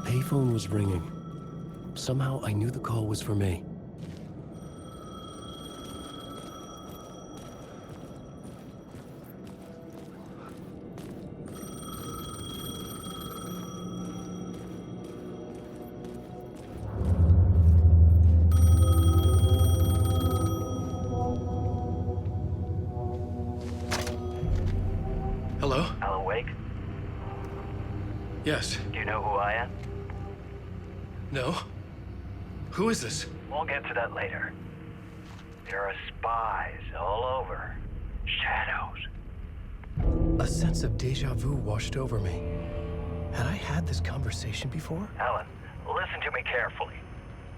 payphone was ringing. Somehow I knew the call was for me. Hello? Al awake? Yes. Do you know who I am? No? Who is this? We'll get to that later. There are spies all over. Shadows. A sense of deja vu washed over me. Had I had this conversation before? Alan, listen to me carefully.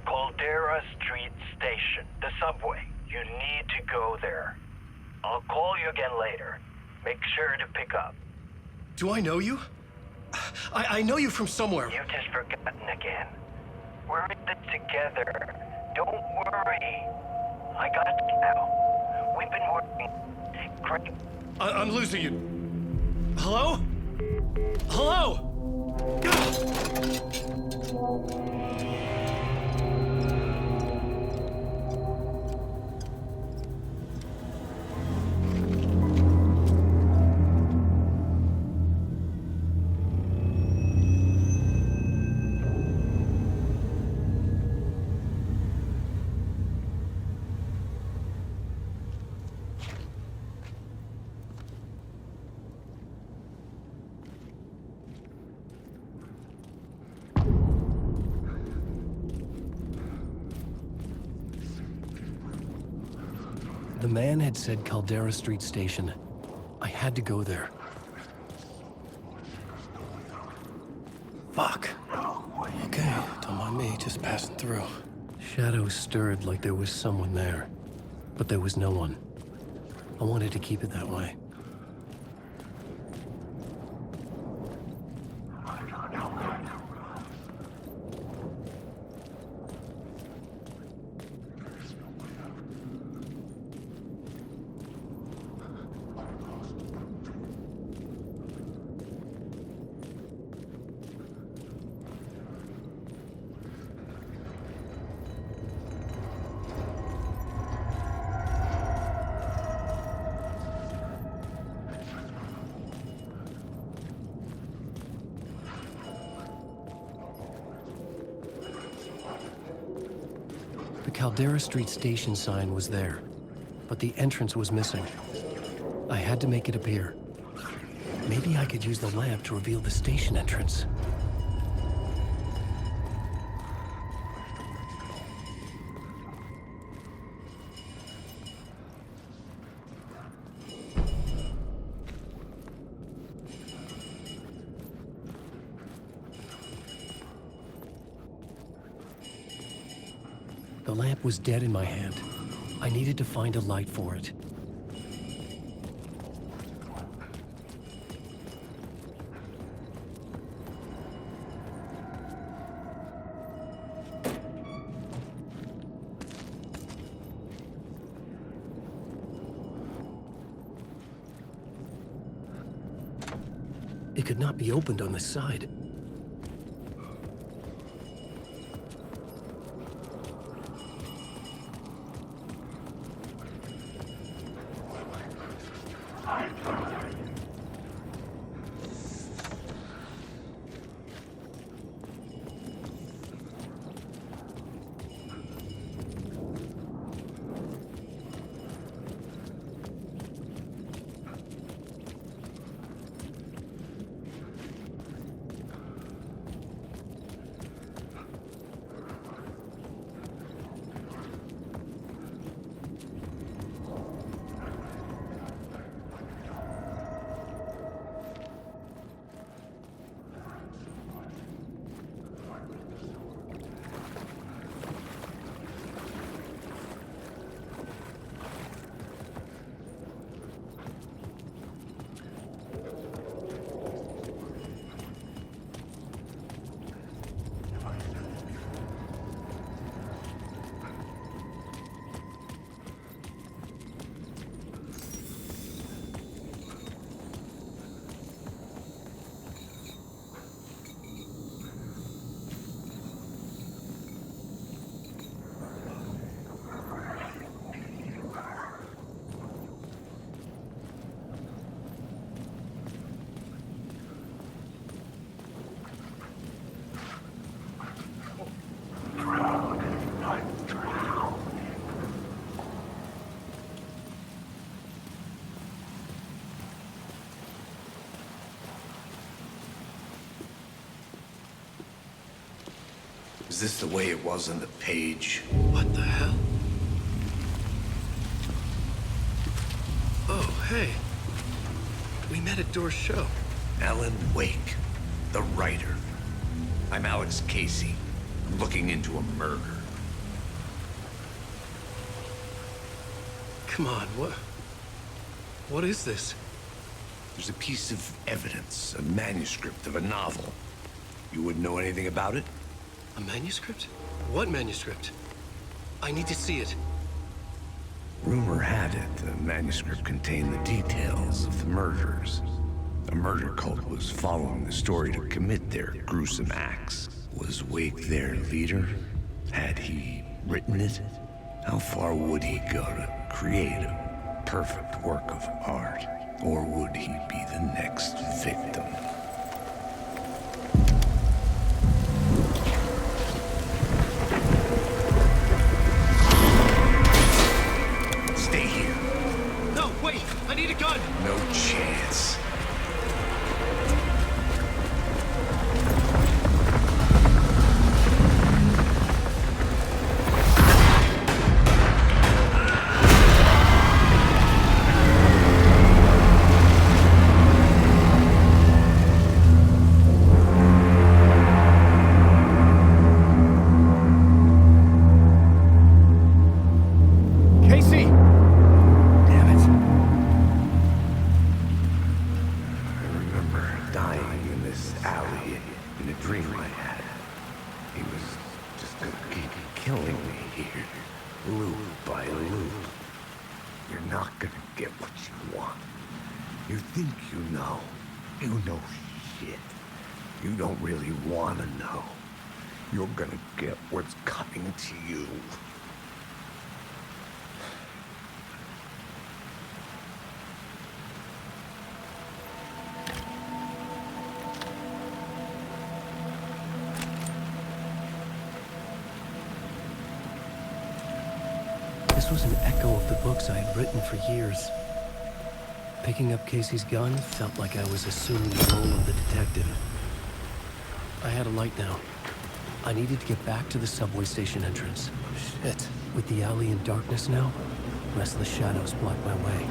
Caldera Street Station, the subway. You need to go there. I'll call you again later. Make sure to pick up. Do I know you? I know you from somewhere. You've just forgotten again. We're in this together. Don't worry. I got you now. We've been working great. I'm losing you. Hello? Hello? The man had said Caldera Street Station. I had to go there. Fuck. Okay, don't mind me, just passing through. Shadows stirred like there was someone there, but there was no one. I wanted to keep it that way. The Caldera Street Station sign was there, but the entrance was missing. I had to make it appear. Maybe I could use the lamp to reveal the station entrance. The lamp was dead in my hand. I needed to find a light for it. It could not be opened on this side. Is this the way it was on the page? What the hell? Oh, hey. We met at Door's show. Alan Wake, the writer. I'm Alex Casey. I'm looking into a murder. Come on, what is this? There's a piece of evidence, a manuscript of a novel. You wouldn't know anything about it? A manuscript? What manuscript? I need to see it. Rumor had it the manuscript contained the details of the murders. A murder cult was following the story to commit their gruesome acts. Was Wake their leader? Had he written it? How far would he go to create a perfect work of art? Or would he be the next victim? Stay here. No, wait! I need a gun! No chance. Casey! Damn it. I remember dying in this alley in a dream I had. He was just gonna keep killing me here, loop by loop. You're not gonna get what you want. You think you know. You know shit. You don't really wanna know. You're gonna get what's coming to you. This was an echo of the books I had written for years. Picking up Casey's gun felt like I was assuming the role of the detective. I had a light now. I needed to get back to the subway station entrance. Shit. With the alley in darkness now, restless shadows blocked my way.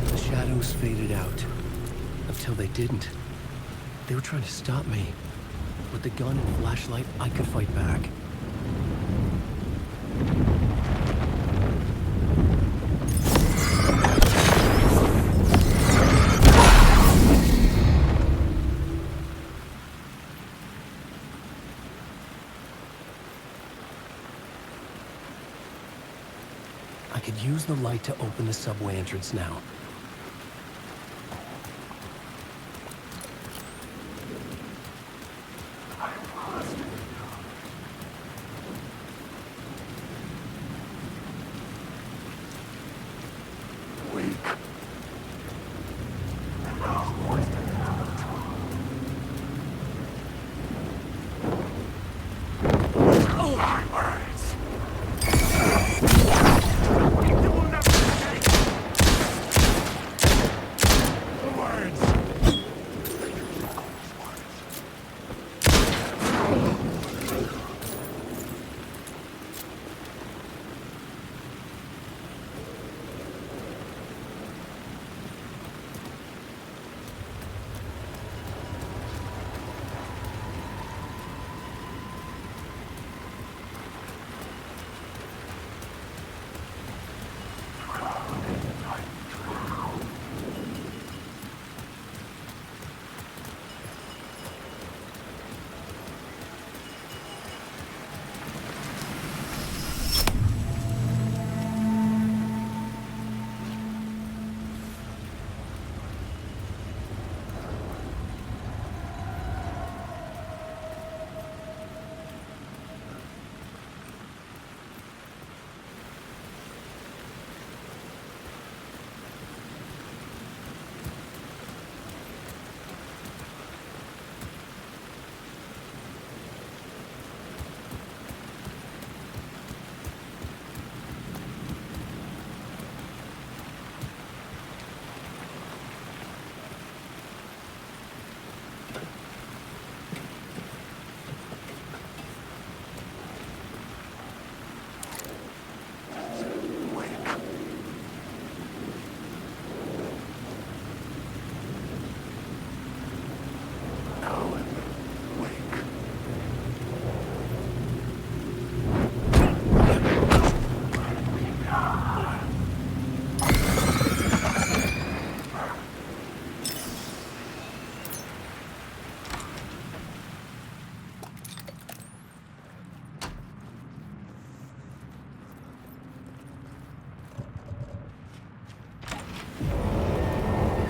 The shadows faded out. Until they didn't. They were trying to stop me. With the gun and flashlight, I could fight back. I could use the light to open the subway entrance now.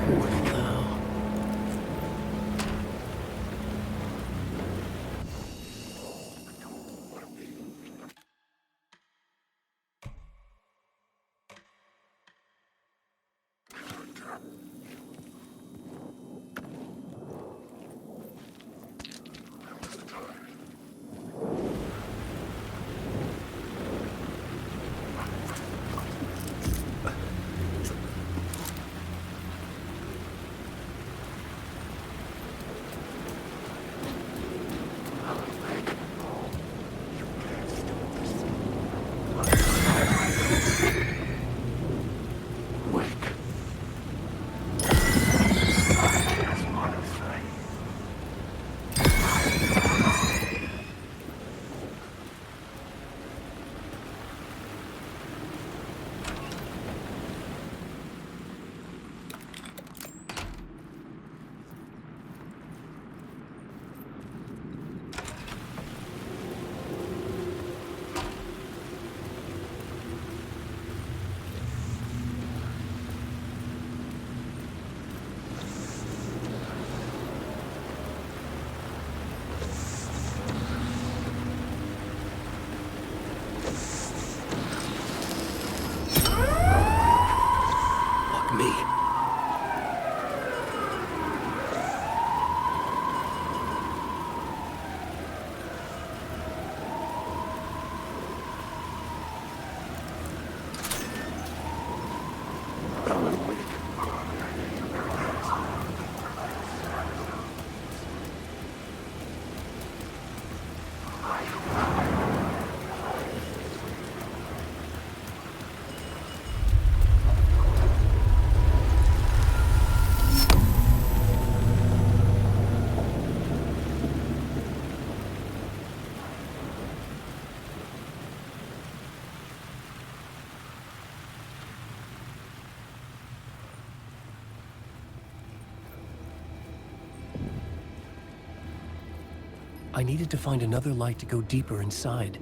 Wow. Fuck me. I needed to find another light to go deeper inside.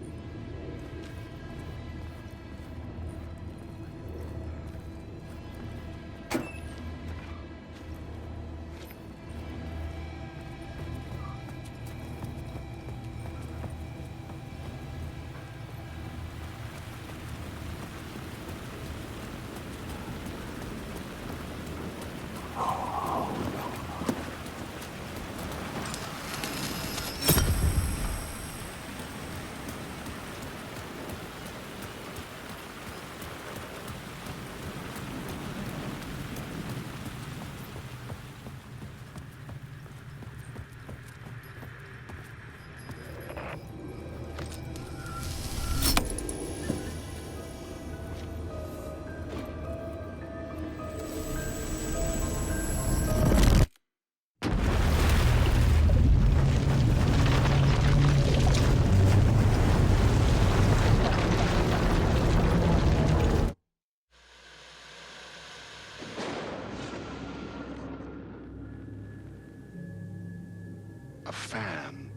A fan.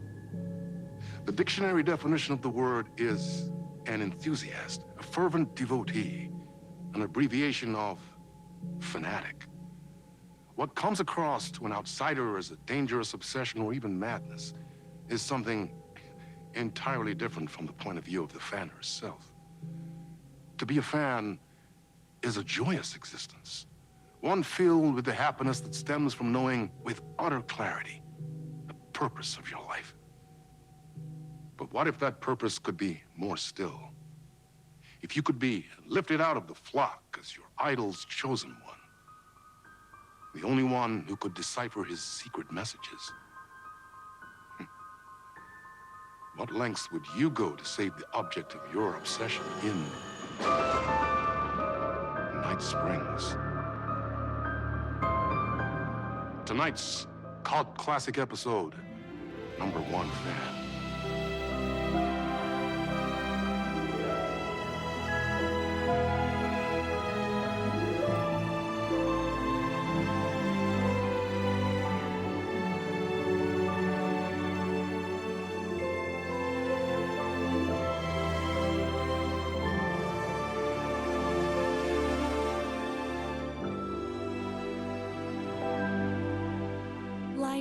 The dictionary definition of the word is an enthusiast, a fervent devotee, an abbreviation of fanatic. What comes across to an outsider as a dangerous obsession or even madness is something entirely different from the point of view of the fan herself. To be a fan is a joyous existence, one filled with the happiness that stems from knowing with utter clarity the purpose of your life. But what if that purpose could be more still? If you could be lifted out of the flock as your idol's chosen one, the only one who could decipher his secret messages. What lengths would you go to save the object of your obsession in Night Springs? Tonight's cult classic episode, number 1 fan.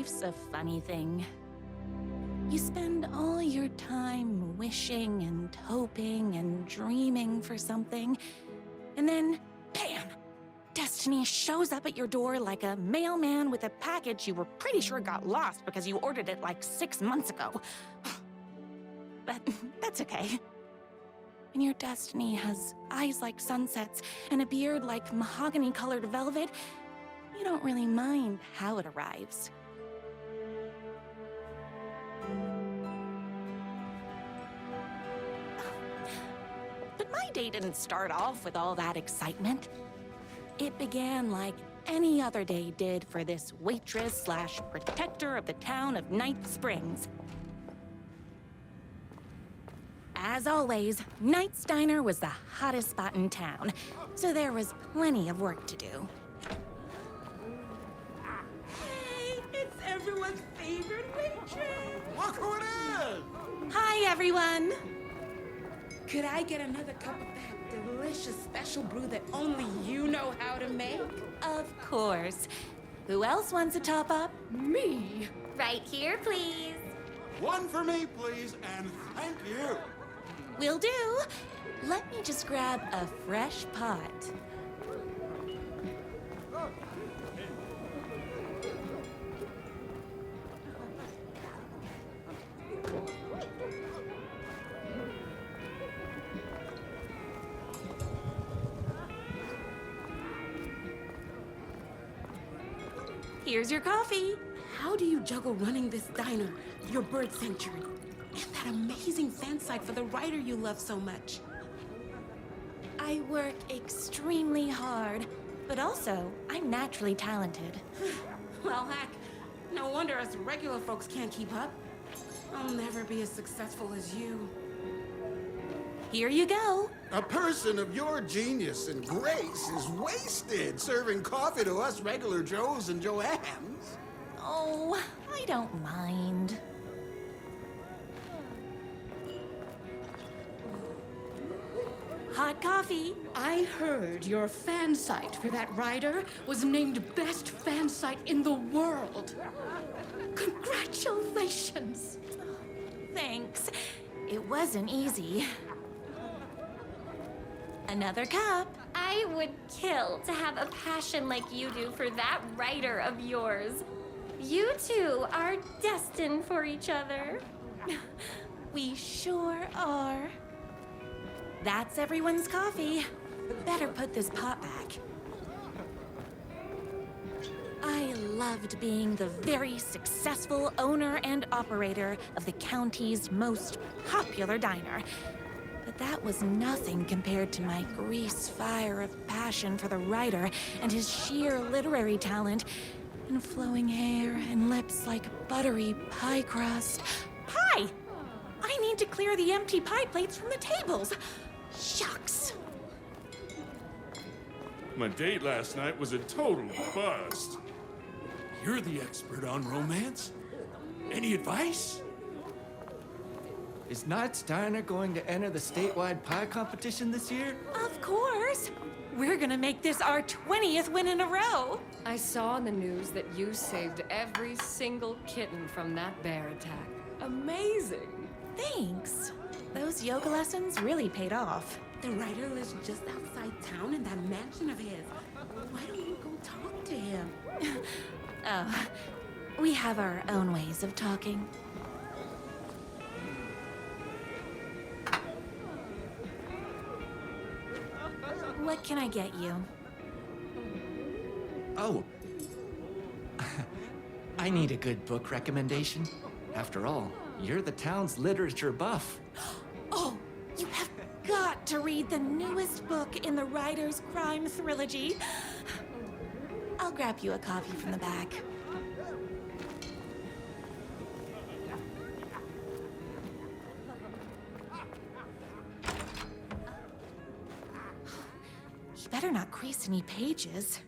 Life's a funny thing. You spend all your time wishing and hoping and dreaming for something, and then, bam! Destiny shows up at your door like a mailman with a package you were pretty sure got lost because you ordered it like 6 months ago. But that's okay. When your destiny has eyes like sunsets and a beard like mahogany-colored velvet, you don't really mind how it arrives. But my day didn't start off with all that excitement. It began like any other day did for this waitress/protector of the town of Night Springs. As always, Knight's Diner was the hottest spot in town, so there was plenty of work to do. Hey, it's everyone's favorite waitress. Look who it is! Hi, everyone. Could I get another cup of that delicious special brew that only you know how to make? Of course. Who else wants a top-up? Me. Right here, please. One for me, please, and thank you. Will do. Let me just grab a fresh pot. Here's your coffee. How do you juggle running this diner, your bird sanctuary, and that amazing fan site for the writer you love so much? I work extremely hard, but also I'm naturally talented. Well, heck, no wonder us regular folks can't keep up. I'll never be as successful as you. Here you go. A person of your genius and grace is wasted serving coffee to us regular Joes and Joannes. Oh, I don't mind. Hot coffee. I heard your fan site for that writer was named best fan site in the world. Congratulations. Thanks. It wasn't easy. Another cup. I would kill to have a passion like you do for that writer of yours. You two are destined for each other. We sure are. That's everyone's coffee. Better put this pot back. I loved being the very successful owner and operator of the county's most popular diner. But that was nothing compared to my grease fire of passion for the writer and his sheer literary talent and flowing hair and lips like buttery pie crust. Pie! I need to clear the empty pie plates from the tables. Shucks. My date last night was a total bust. You're the expert on romance. Any advice? Is Knight's Diner going to enter the statewide pie competition this year? Of course. We're gonna make this our 20th win in a row. I saw in the news that you saved every single kitten from that bear attack. Amazing. Thanks. Those yoga lessons really paid off. The writer lives just outside town in that mansion of his. Why don't you go talk to him? Oh, we have our own ways of talking. What can I get you? Oh. I need a good book recommendation. After all, you're the town's literature buff. Oh, you have got to read the newest book in the Writer's Crime Trilogy. I'll grab you a copy from the back. You better not crease any pages.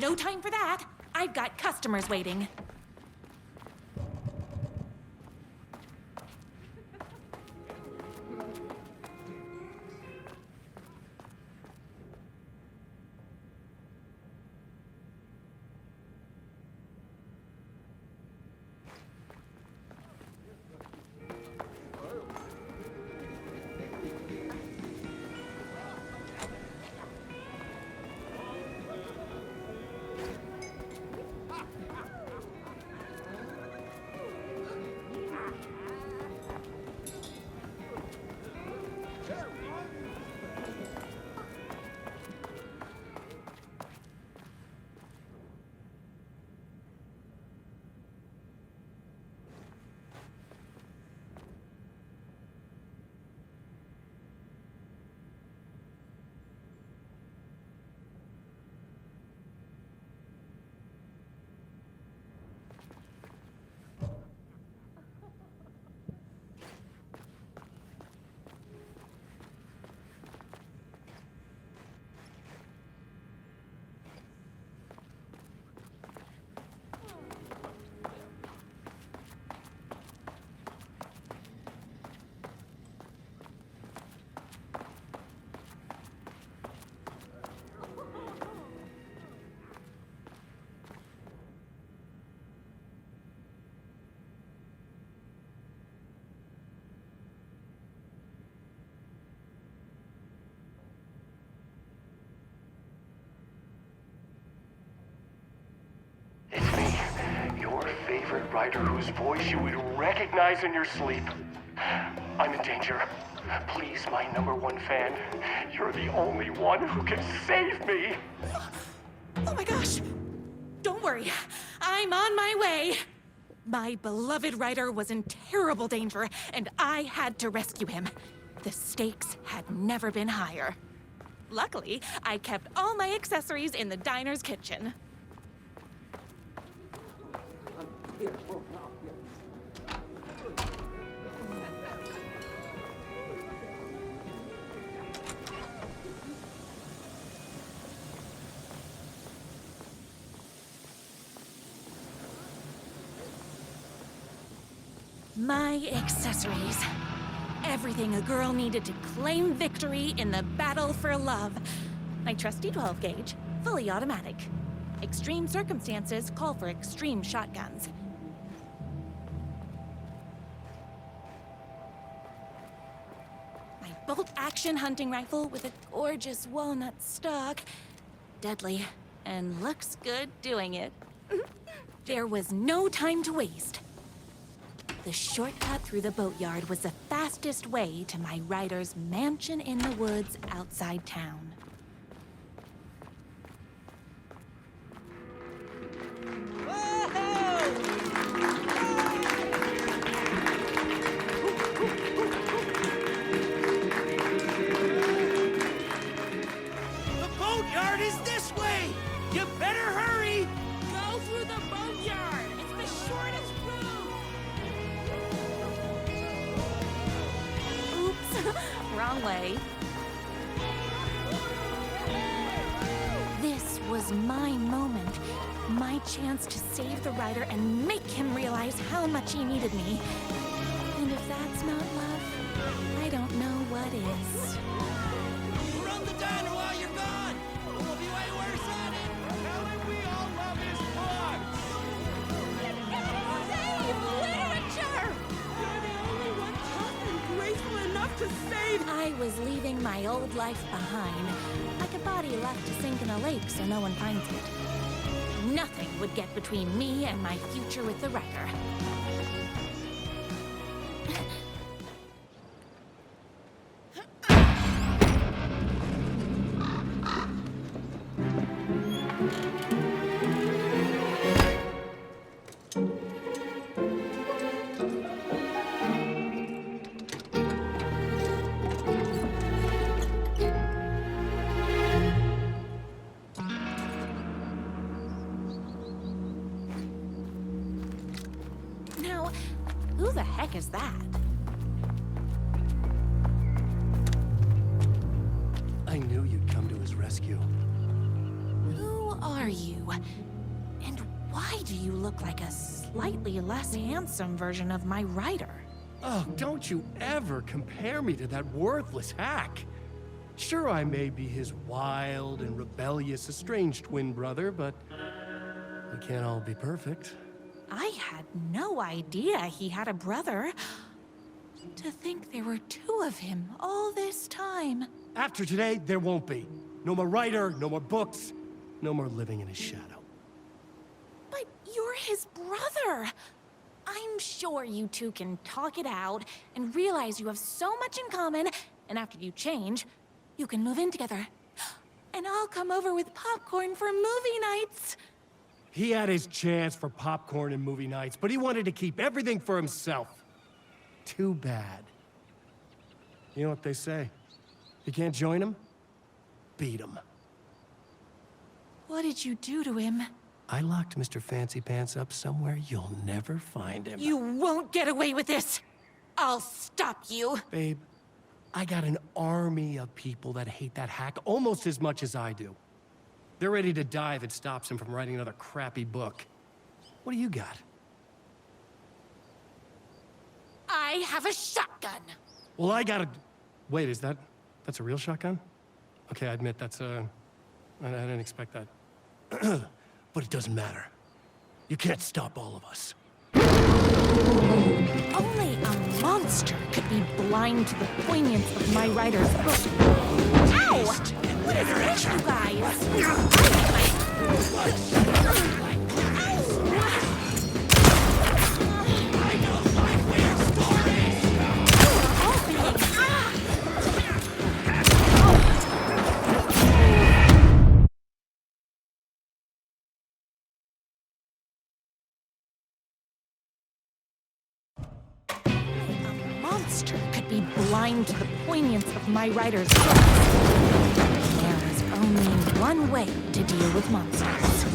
No time for that. I've got customers waiting. It's me, your favorite writer whose voice you would recognize in your sleep. I'm in danger. Please, my #1 fan, you're the only one who can save me. Oh my gosh! Don't worry, I'm on my way. My beloved writer was in terrible danger, and I had to rescue him. The stakes had never been higher. Luckily, I kept all my accessories in the diner's kitchen. My accessories. Everything a girl needed to claim victory in the battle for love. My trusty 12 gauge, fully automatic. Extreme circumstances call for extreme shotguns. My bolt-action hunting rifle with a gorgeous walnut stock. Deadly, and looks good doing it. There was no time to waste. The shortcut through the boatyard was the fastest way to my writer's mansion in the woods outside town. The boatyard is this way! You better hurry! Go through the boatyard! It's the shortest route! Oops, wrong way. This was my moment. My chance to save the writer and make him realize how much he needed me. And if that's not love, I don't know what is. Run the diner while you're gone! Or we'll be way worse at it! Tell him we all love his plugs! Save literature! You're the only one tough and graceful enough to save... I was leaving my old life behind, like a body left to sink in a lake so no one finds it. Nothing would get between me and my future with the writer. Now, who the heck is that? I knew you'd come to his rescue. Who are you? And why do you look like a slightly less handsome version of my Ryder? Oh, don't you ever compare me to that worthless hack. Sure, I may be his wild and rebellious estranged twin brother, but we can't all be perfect. I had no idea he had a brother. To think there were two of him all this time. After today, there won't be. No more Ryder, no more books, no more living in his shadow. But you're his brother. I'm sure you two can talk it out and realize you have so much in common, and after you change, you can move in together. And I'll come over with popcorn for movie nights. He had his chance for popcorn and movie nights, but he wanted to keep everything for himself. Too bad. You know what they say? You can't join him? Beat him. What did you do to him? I locked Mr. Fancy Pants up somewhere you'll never find him. You won't get away with this! I'll stop you! Babe, I got an army of people that hate that hack almost as much as I do. They're ready to die if it stops him from writing another crappy book. What do you got? I have a shotgun! Well, I got a... Wait, that's a real shotgun? Okay, I admit I didn't expect that. But it doesn't matter. You can't stop all of us. Only a monster could be blind to the poignance of my writer's book. Ow! What is this, you guys? Could be blind to the poignance of my writer's books. There is only one way to deal with monsters.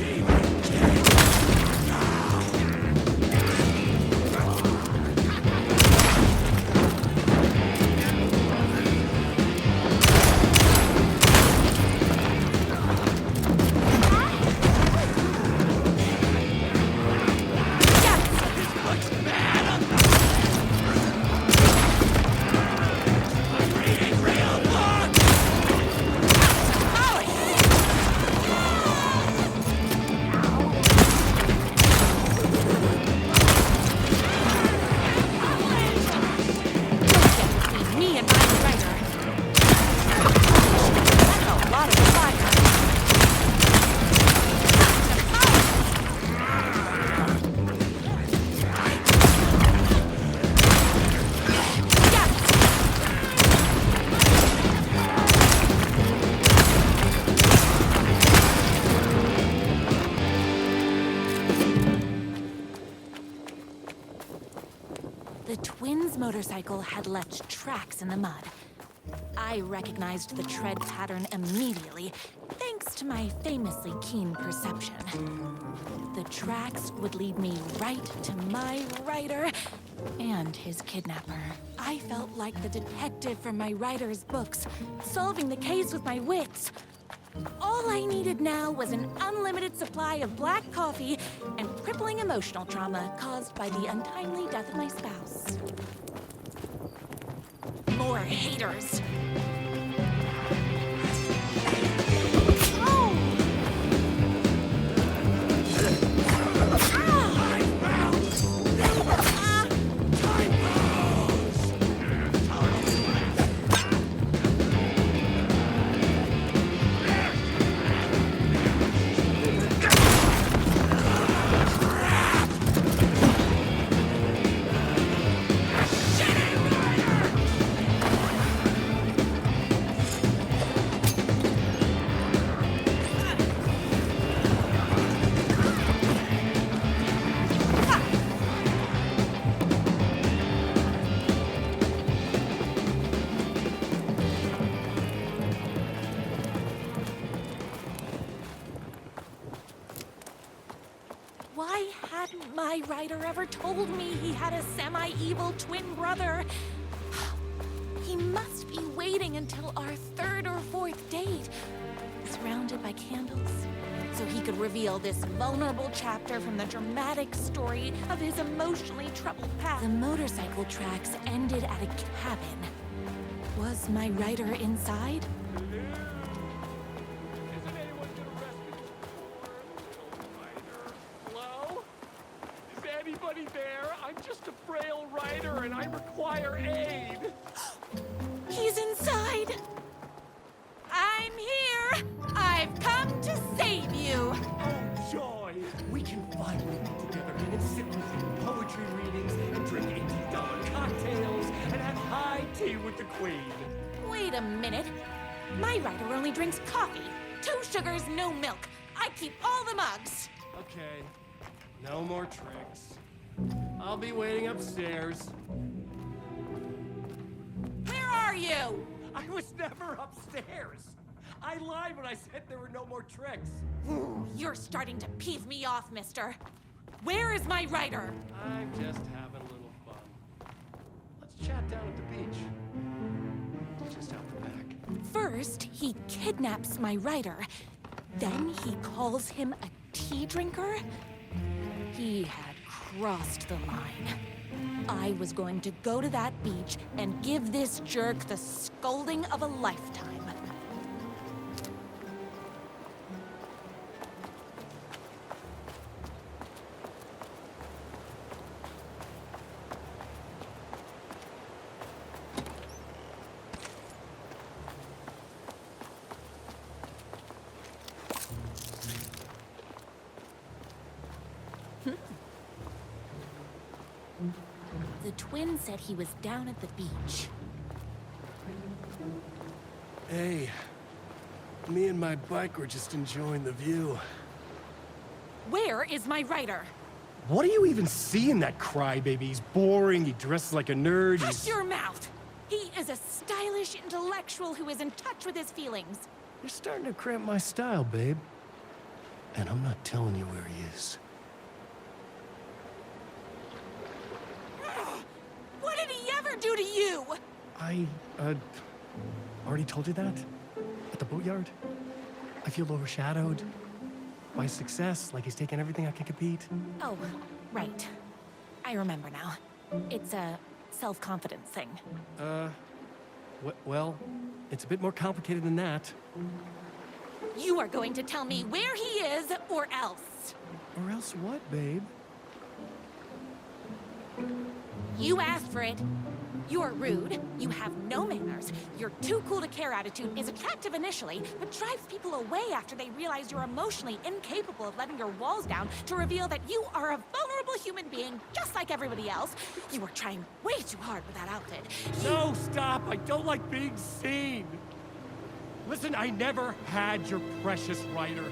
The twins' motorcycle had left tracks in the mud. I recognized the tread pattern immediately, thanks to my famously keen perception. The tracks would lead me right to my writer and his kidnapper. I felt like the detective from my writer's books, solving the case with my wits. All I needed now was an unlimited supply of black coffee and crippling emotional trauma caused by the untimely death of my spouse. More haters. Why hadn't my writer ever told me he had a semi-evil twin brother? He must be waiting until our third or fourth date, surrounded by candles, so he could reveal this vulnerable chapter from the dramatic story of his emotionally troubled past. The motorcycle tracks ended at a cabin. Was my writer inside? Hello? Is anybody there? I'm just a frail writer and I require aid. He's inside! I'm here! I've come to save you! Oh, joy! We can finally be together and sit with poetry readings and drink $18 cocktails and have high tea with the Queen. Wait a minute. My writer only drinks coffee. 2 sugars, no milk. I keep all the mugs. Okay, no more tricks. I'll be waiting upstairs. Where are you? I was never upstairs. I lied when I said there were no more tricks. You're starting to piss me off, mister. Where is my writer? I'm just having a little fun. Let's chat down at the beach. Just out the back. First, he kidnaps my writer. Then he calls him a tea drinker. He had crossed the line. I was going to go to that beach and give this jerk the scolding of a lifetime. The twin said he was down at the beach. Hey, me and my bike were just enjoying the view. Where is my writer? What do you even see in that crybaby? He's boring, he dresses like a nerd. Hush your mouth! He is a stylish intellectual who is in touch with his feelings. You're starting to cramp my style, babe. And I'm not telling you where he is. What did he ever do to you? I, already told you that? At the boatyard? I feel overshadowed by success, like he's taking everything I can compete. Oh, right. I remember now. It's a self-confidence thing. Well, it's a bit more complicated than that. You are going to tell me where he is, or else. Or else what, babe? You asked for it. You're rude, you have no manners, your too cool to care attitude is attractive initially, but drives people away after they realize you're emotionally incapable of letting your walls down to reveal that you are a vulnerable human being just like everybody else. You were trying way too hard with that outfit. No, stop! I don't like being seen! Listen, I never had your precious writer.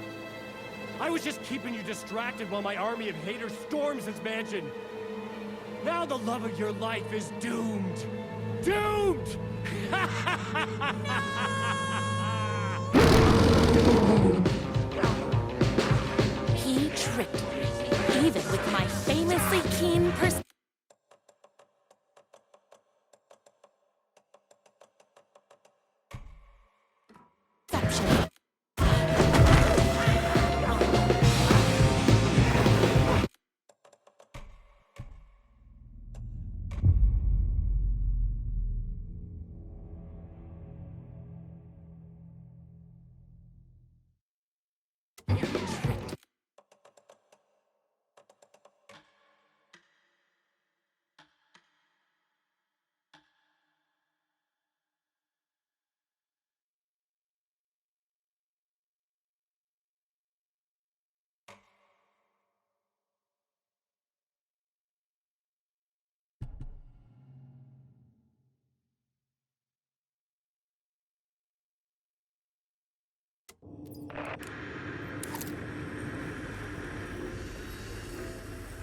I was just keeping you distracted while my army of haters storms this mansion. Now the love of your life is doomed. Doomed! He tricked me, even with my famously keen perception.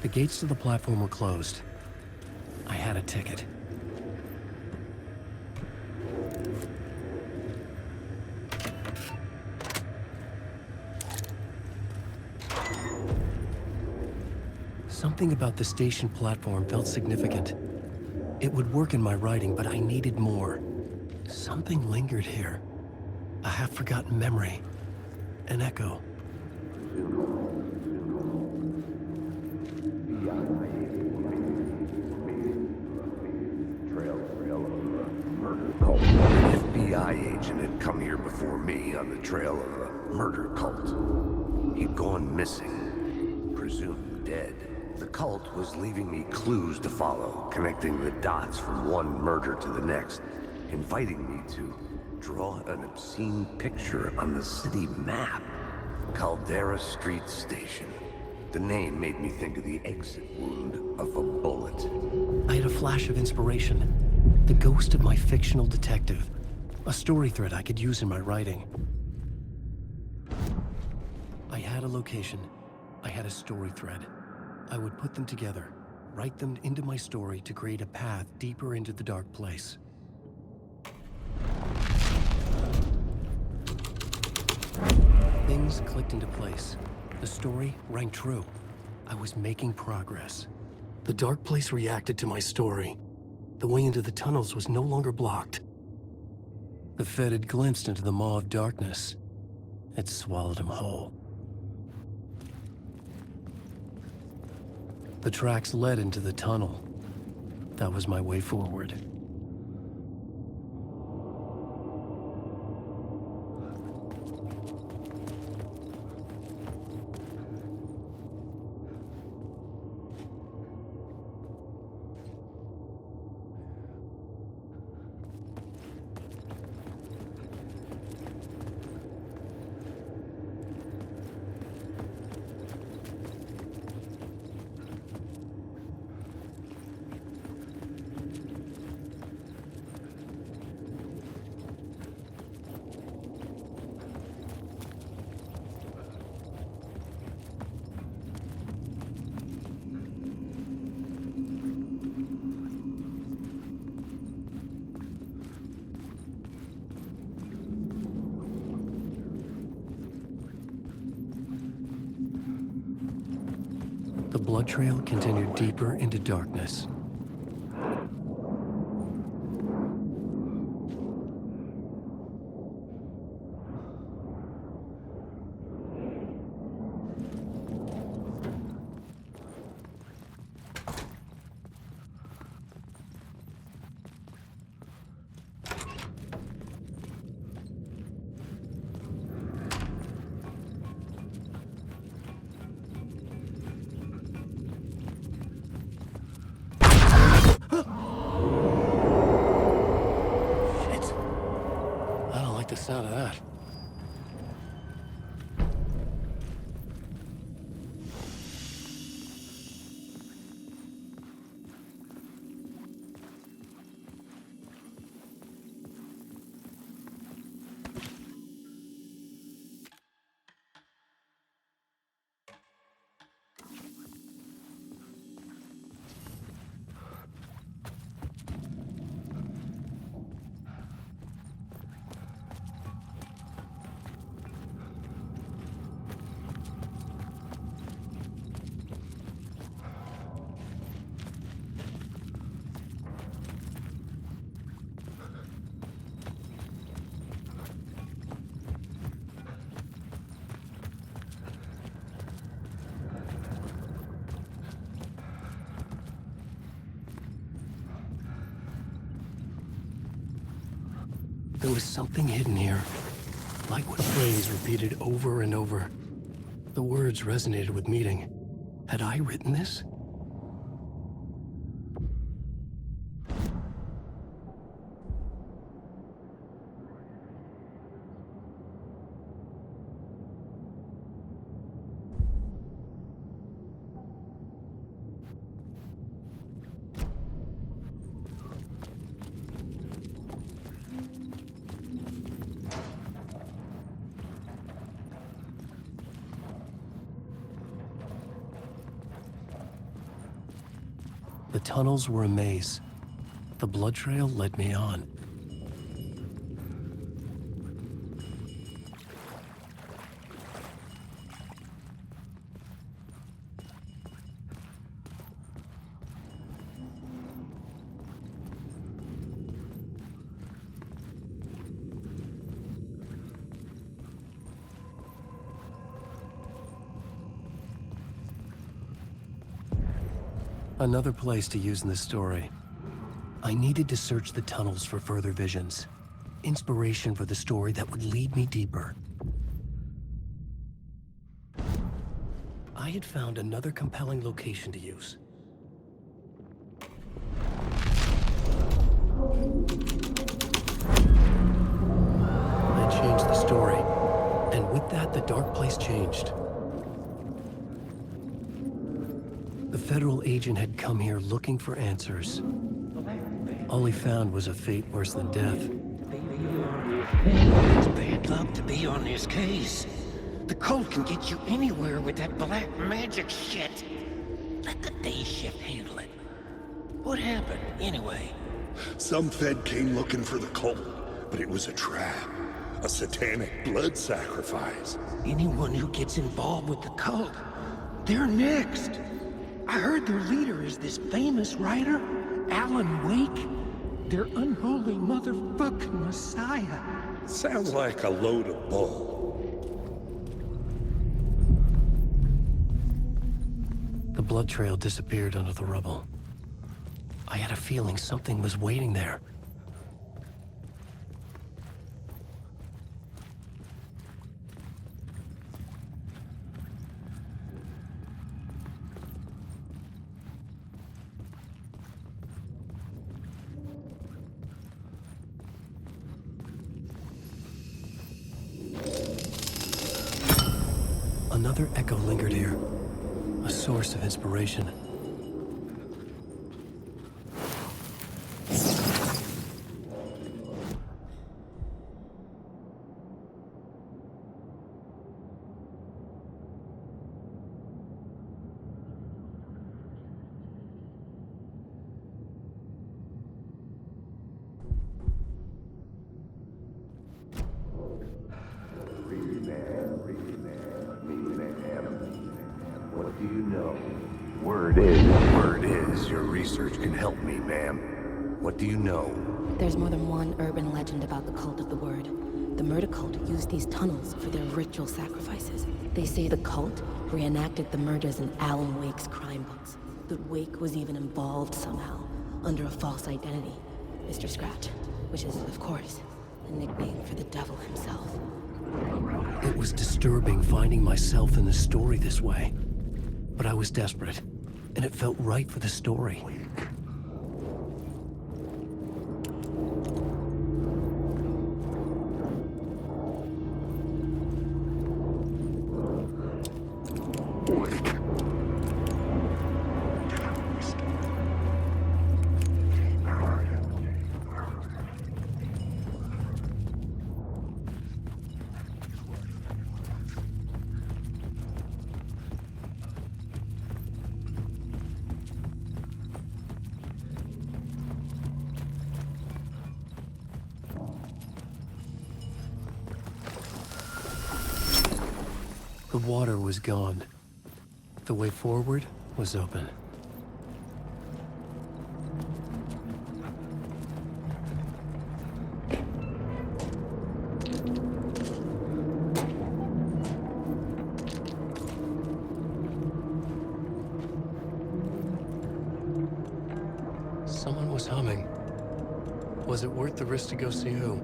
The gates to the platform were closed. I had a ticket. Something about the station platform felt significant. It would work in my writing, but I needed more. Something lingered here. A half-forgotten memory. An echo. An FBI agent had come here before me on the trail of a murder cult. He'd gone missing, presumed dead. The cult was leaving me clues to follow, connecting the dots from one murder to the next, inviting me to draw an obscene picture on the city map. Caldera Street Station. The name made me think of the exit wound of a bullet. I had a flash of inspiration. The ghost of my fictional detective. A story thread I could use in my writing. I had a location. I had a story thread. I would put them together, write them into my story to create a path deeper into the dark place. Things clicked into place. The story rang true. I was making progress. The dark place reacted to my story. The way into the tunnels was no longer blocked. The Fed had glimpsed into the maw of darkness. It swallowed him whole. The tracks led into the tunnel. That was my way forward. The blood trail continued deeper into darkness. The sound of that. There was something hidden here. Like what phrase repeated over and over. The words resonated with meaning. Had I written this? The tunnels were a maze. The blood trail led me on. Another place to use in the story. I needed to search the tunnels for further visions. Inspiration for the story that would lead me deeper. I had found another compelling location to use. I changed the story, and with that, the dark place changed. The federal agent had come here looking for answers. All he found was a fate worse than death. It's bad luck to be on this case. The cult can get you anywhere with that black magic shit. Let the day shift handle it. What happened, anyway? Some Fed came looking for the cult, but it was a trap. A satanic blood sacrifice. Anyone who gets involved with the cult, they're next. I heard their leader is this famous writer, Alan Wake. Their unholy motherfucking messiah. Sounds like a load of bull. The blood trail disappeared under the rubble. I had a feeling something was waiting there. Another echo lingered here, a source of inspiration. What do you know? Word is, your research can help me, ma'am. What do you know? There's more than one urban legend about the Cult of the Word. The murder cult used these tunnels for their ritual sacrifices. They say the cult reenacted the murders in Alan Wake's crime books. That Wake was even involved somehow, under a false identity. Mr. Scratch, which is, of course, a nickname for the devil himself. It was disturbing finding myself in the story this way. But I was desperate, and it felt right for the story. The water was gone. The way forward was open. Someone was humming. Was it worth the risk to go see who?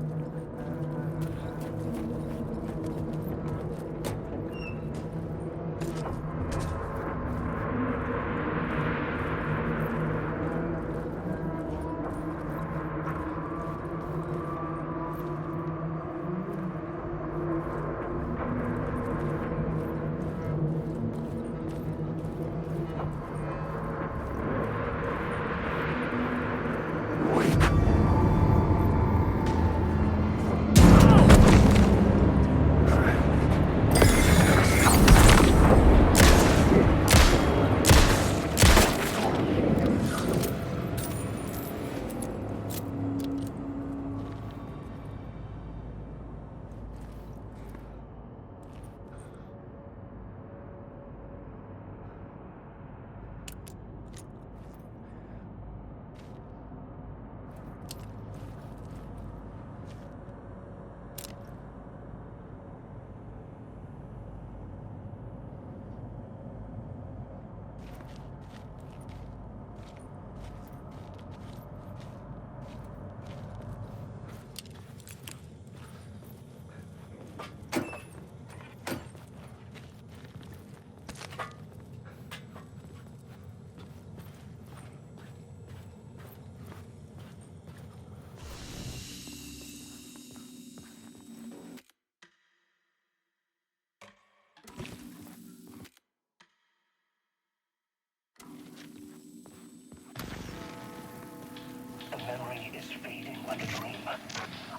like a dream.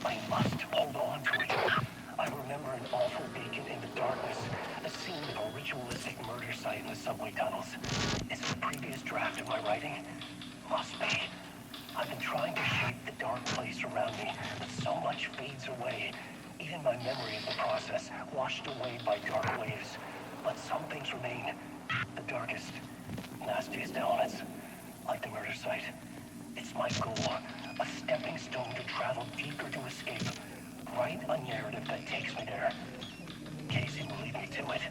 I must hold on to it. I remember an awful beacon in the darkness, the scene of a ritualistic murder site in the subway tunnels. Is it a previous draft of my writing? Must be. I've been trying to shape the dark place around me, but so much fades away. Even my memory of the process, washed away by dark waves. But some things remain. The darkest, nastiest elements, like the murder site. It's my goal, a stepping stone to travel deeper to escape. Write a narrative that takes me there. Casey will lead me to it.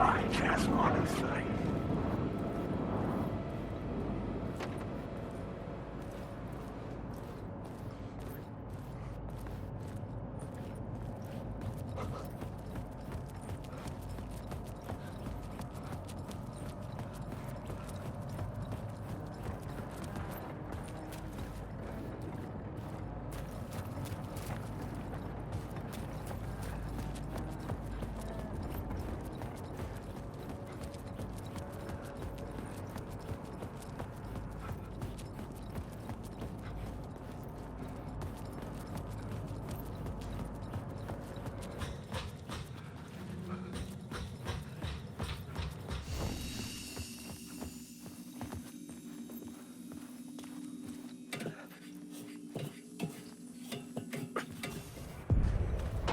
I just want to say.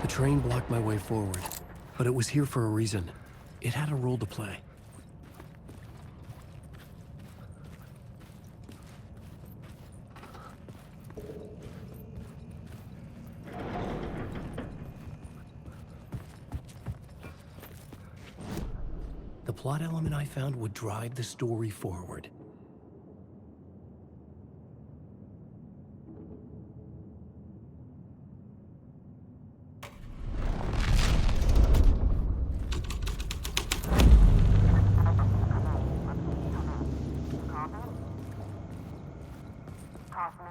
The train blocked my way forward, but it was here for a reason. It had a role to play. The plot element I found would drive the story forward.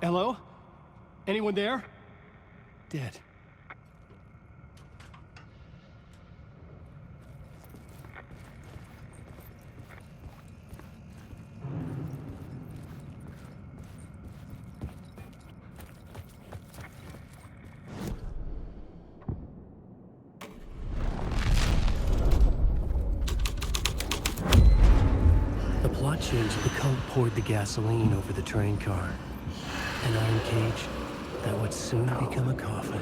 Hello? Anyone there? Dead. The plot changed. The cult poured the gasoline over the train car. An iron cage that would soon become a coffin.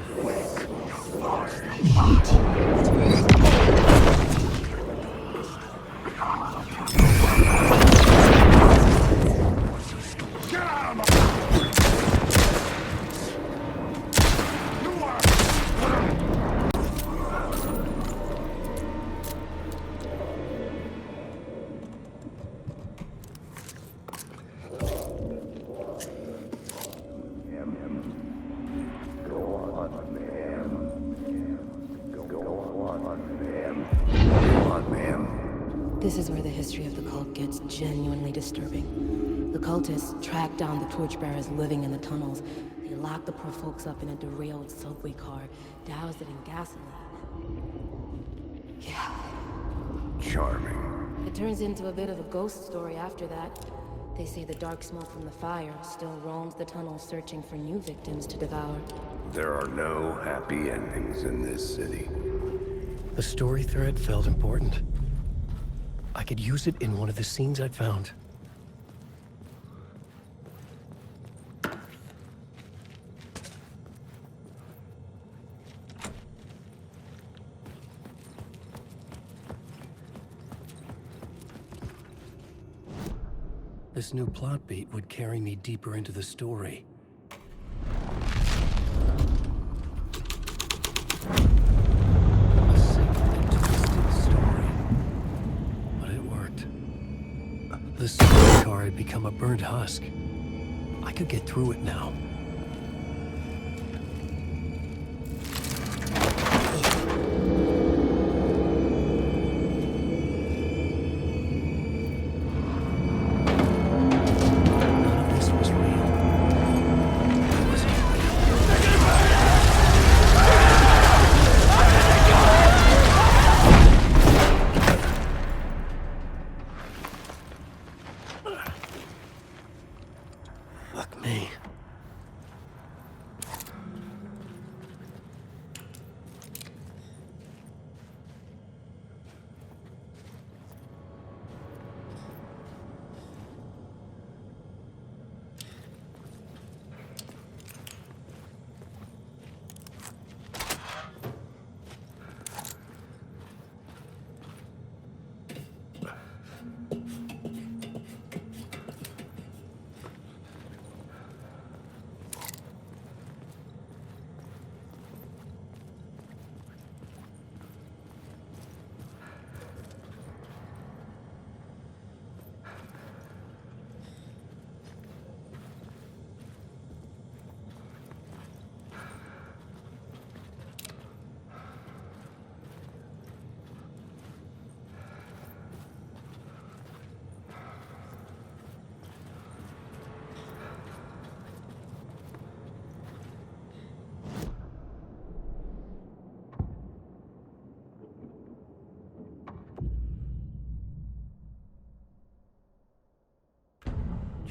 This is where the history of the cult gets genuinely disturbing. The cultists tracked down the torchbearers living in the tunnels. They locked the poor folks up in a derailed subway car, doused it in gasoline. Yeah. Charming. It turns into a bit of a ghost story after that. They say the dark smoke from the fire still roams the tunnels searching for new victims to devour. There are no happy endings in this city. The story thread felt important. I could use it in one of the scenes I'd found. This new plot beat would carry me deeper into the story. A simple and twisted story. But it worked. The subway car had become a burnt husk. I could get through it now.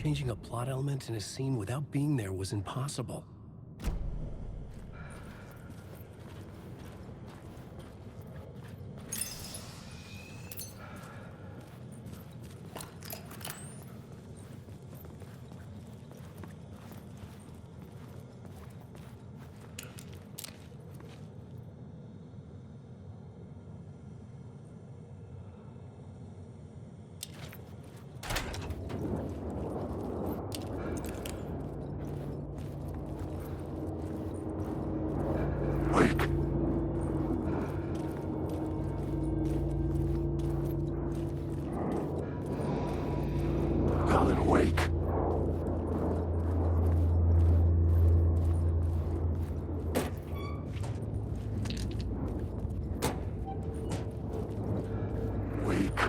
Changing a plot element in a scene without being there was impossible. Alan, wake. Wake.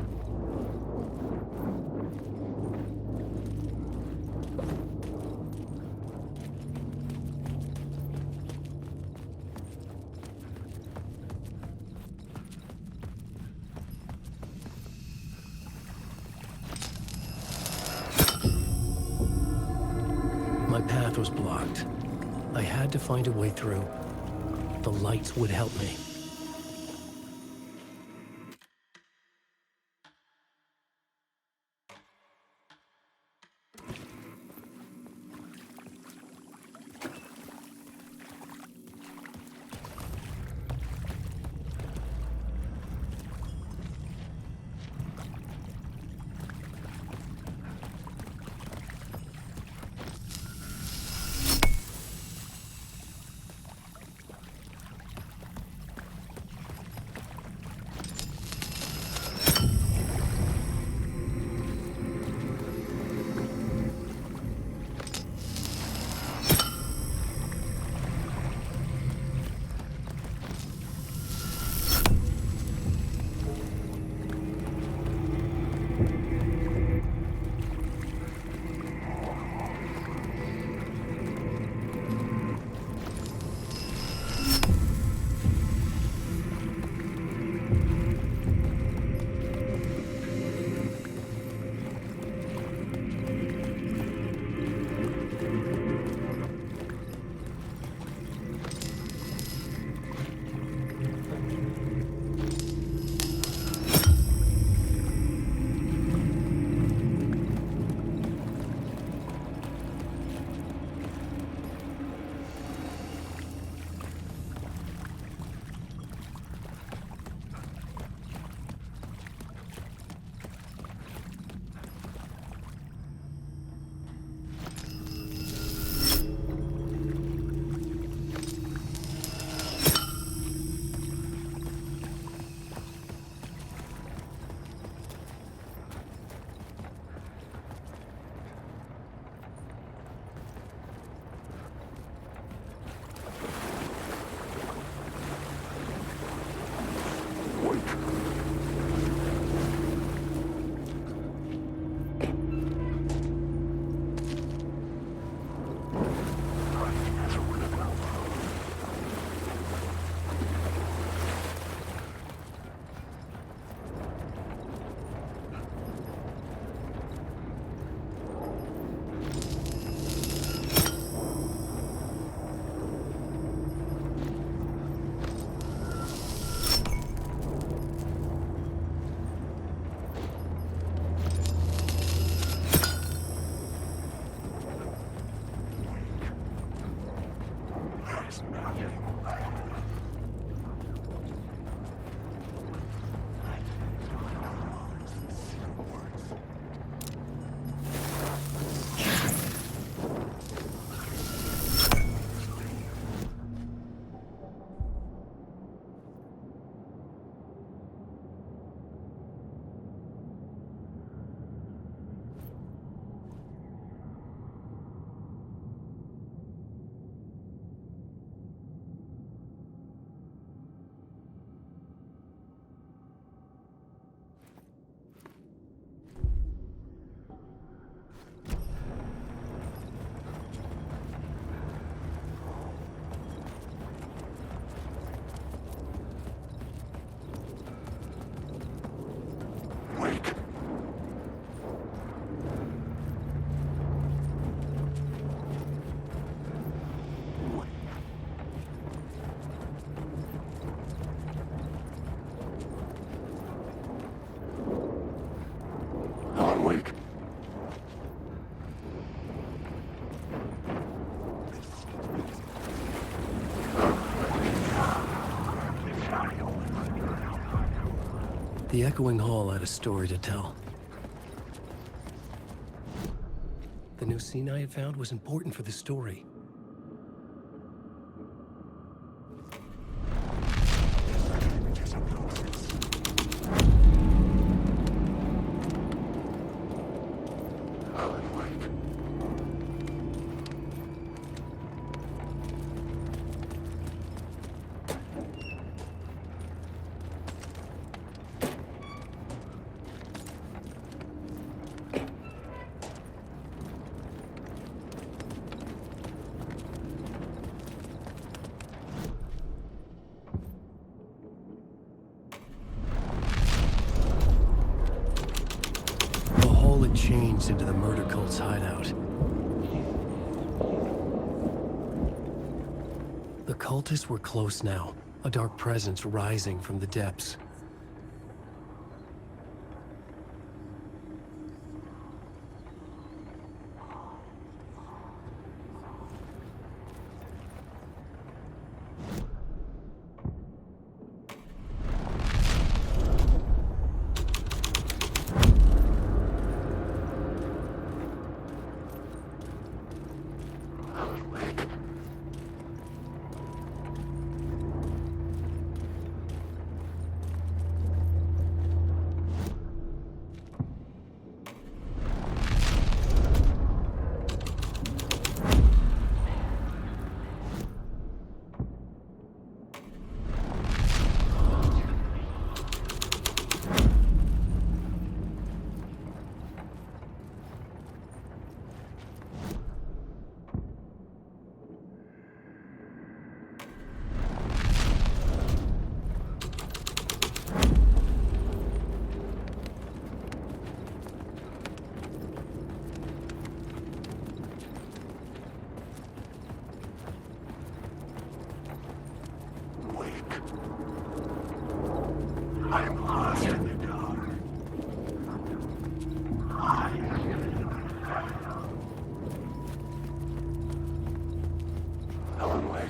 My path was blocked. I had to find a way through. The lights would help me. The echoing hall had a story to tell. The new scene I had found was important for the story. Changed into the murder cult's hideout. The cultists were close now, a dark presence rising from the depths. I am lost in the dark. Alan Wake.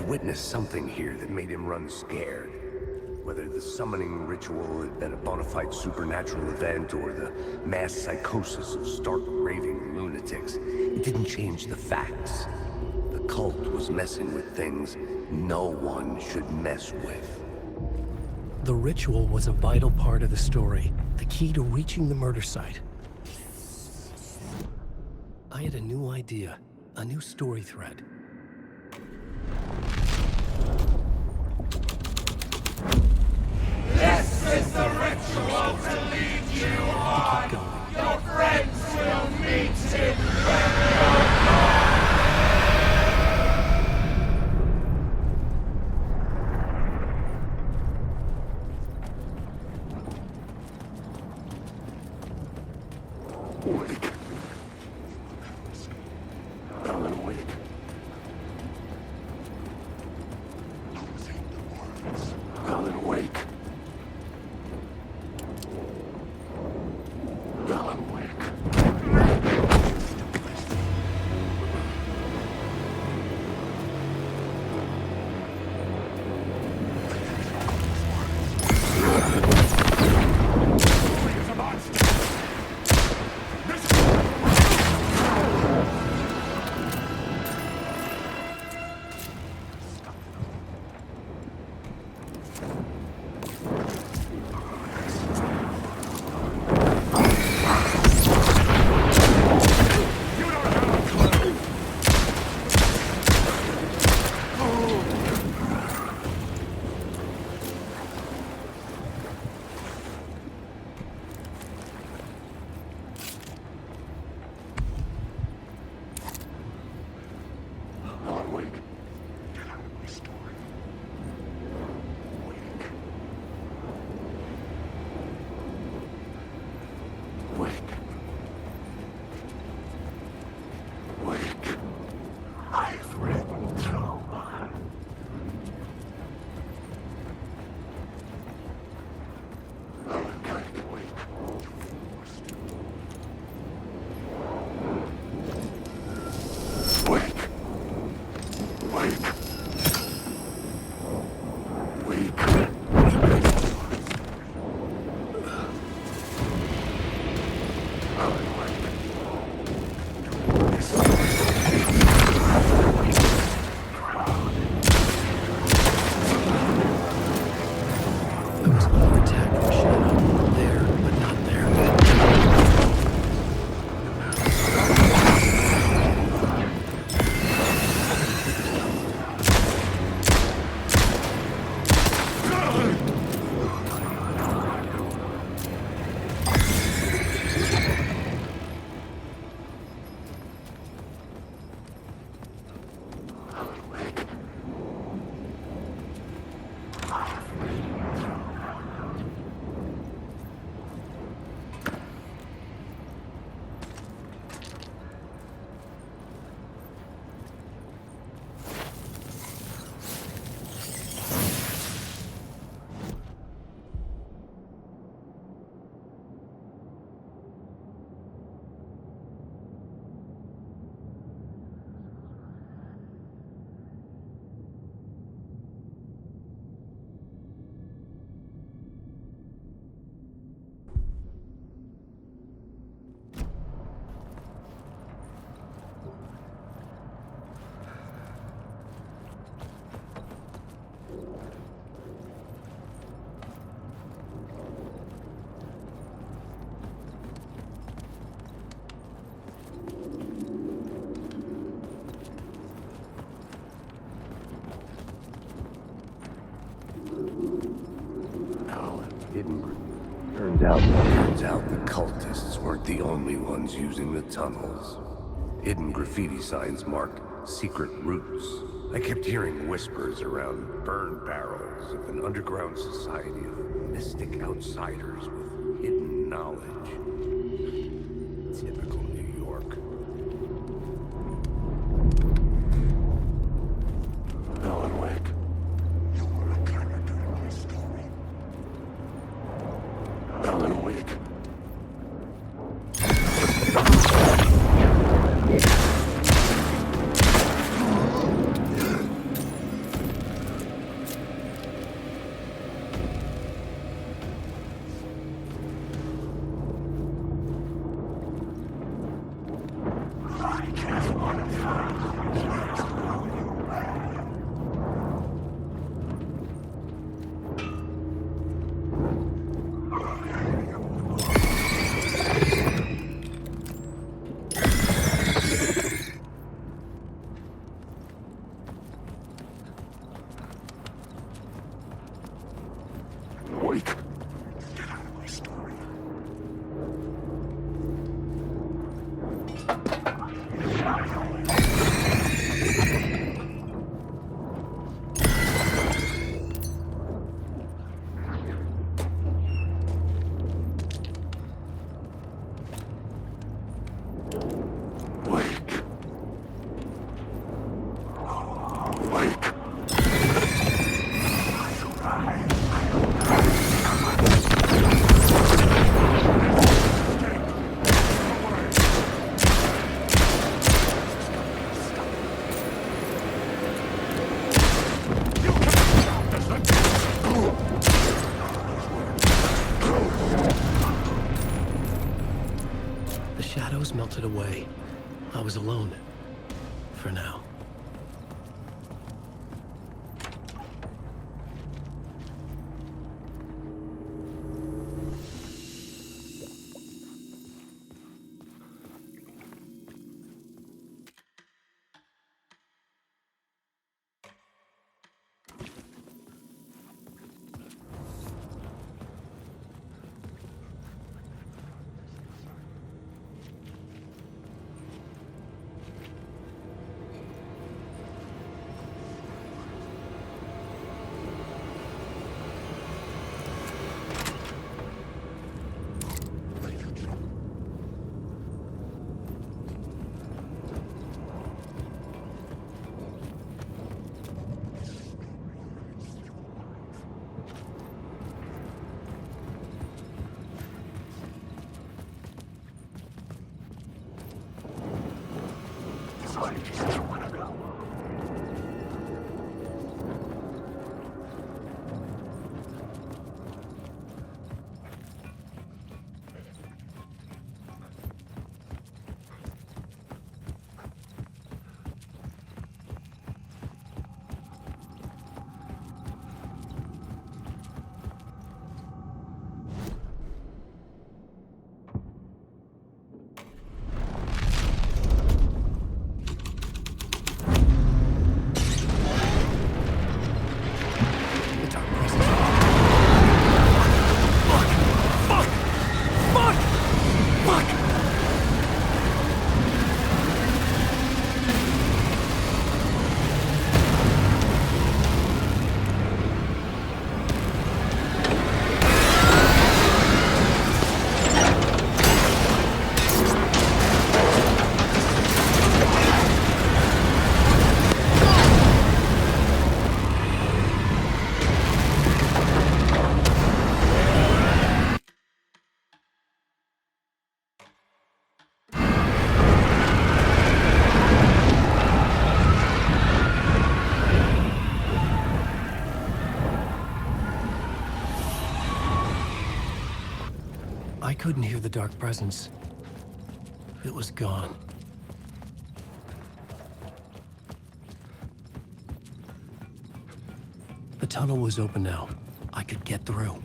Witnessed something here that made him run scared. Whether the summoning ritual had been a bona fide supernatural event or the mass psychosis of stark raving lunatics, it didn't change the facts. The cult was messing with things no one should mess with. The ritual was a vital part of the story, the key to reaching the murder site. I had a new idea, a new story thread. This is the ritual to lead you on. Your friends will meet him where you're gone. Wake. Alan Wake. There was more attack from Shadow. There, but not there. Turns out the cultists weren't the only ones using the tunnels. Hidden graffiti signs marked secret routes. I kept hearing whispers around burn barrels of an underground society of mystic outsiders with hidden knowledge. Typical New York. Alan Wake, you were a character in my story. Alan Wake. Wake. Get out of my story. The shadows melted away. I was alone. For now. couldn't hear the dark presence. It was gone. The tunnel was open now. I could get through.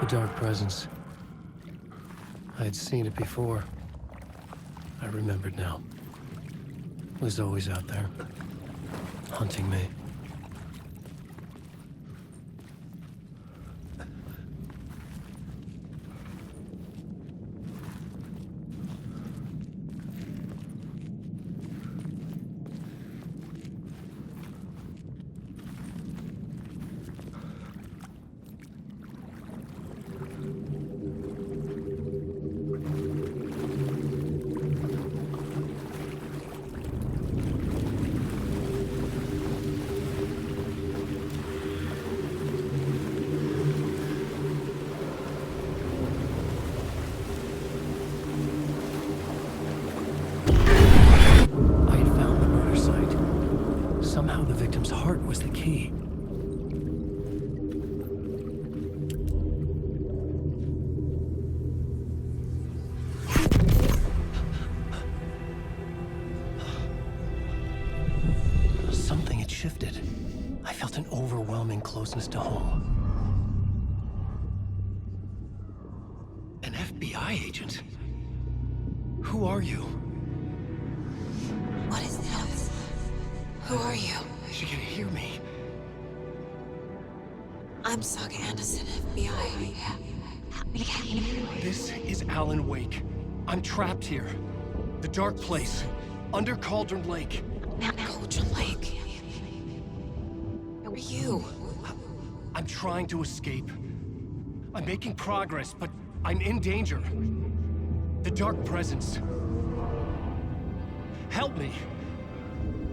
The dark presence. I had seen it before. I remembered now. It was always out there, hunting me. Somehow the victim's heart was the key. Something had shifted. I felt an overwhelming closeness to home. An FBI agent? Who are you? What is this? Who are you? She can hear me. I'm Saga Anderson, FBI. This is Alan Wake. I'm trapped here. The dark place. Under Cauldron Lake. Cauldron Lake. Who are you? I'm trying to escape. I'm making progress, but I'm in danger. The dark presence. Help me.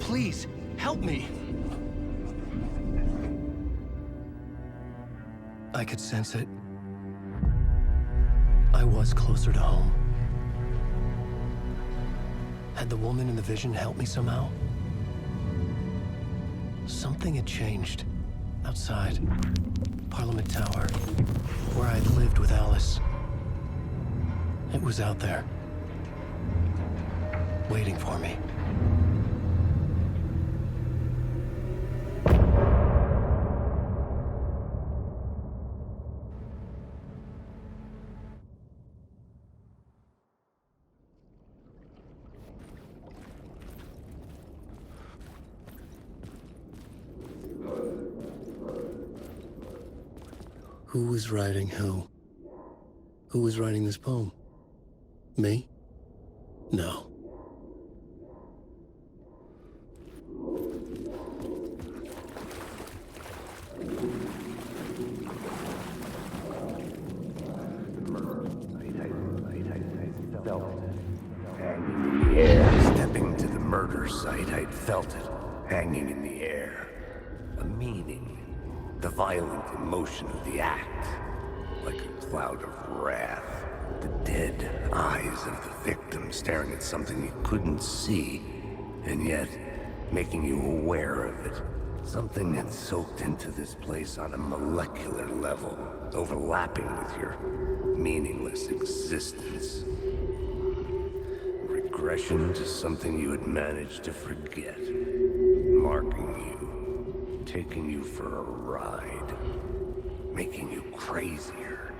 Please, help me. I could sense it. I was closer to home. Had the woman in the vision helped me somehow? Something had changed. Outside. Parliament Tower. Where I'd lived with Alice. It was out there. Waiting for me. Who was writing who? Who was writing this poem? Me? No. Stepping to the murder site, I'd felt it, hanging in the air. A meaning, the violent emotion of the act, like a cloud of wrath. The dead eyes of the victim staring at something you couldn't see, and yet making you aware of it. Something had soaked into this place on a molecular level, overlapping with your meaningless existence. Regression to something you had managed to forget. Marking you, taking you for a ride, making you crazier.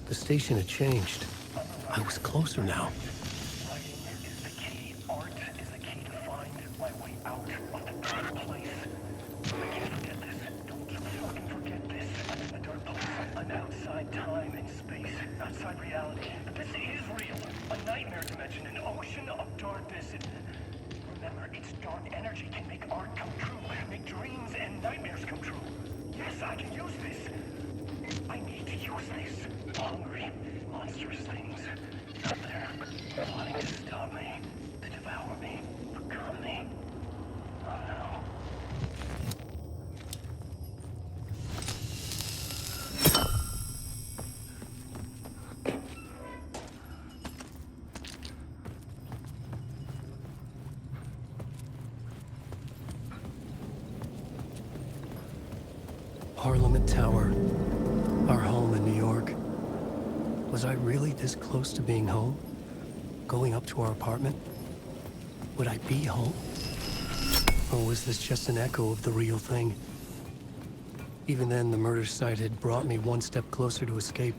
The station had changed. I was closer now. Writing is the key. Art is the key to find my way out of the dark place. I can't forget this. Don't you fucking forget this. I'm in the dark place. I'm outside time and space, outside reality. But this is real. A nightmare dimension, an ocean of darkness. Remember, its dark energy can make art come true, make dreams and nightmares come true. Yes, I can use this. I need to use this. Hungry, monstrous things out there, wanting to stop me, to devour me, become me. Oh no. Parliament Tower, our home in New York. Was I really this close to being home? Going up to our apartment? Would I be home? Or was this just an echo of the real thing? Even then, the murder site had brought me one step closer to escape.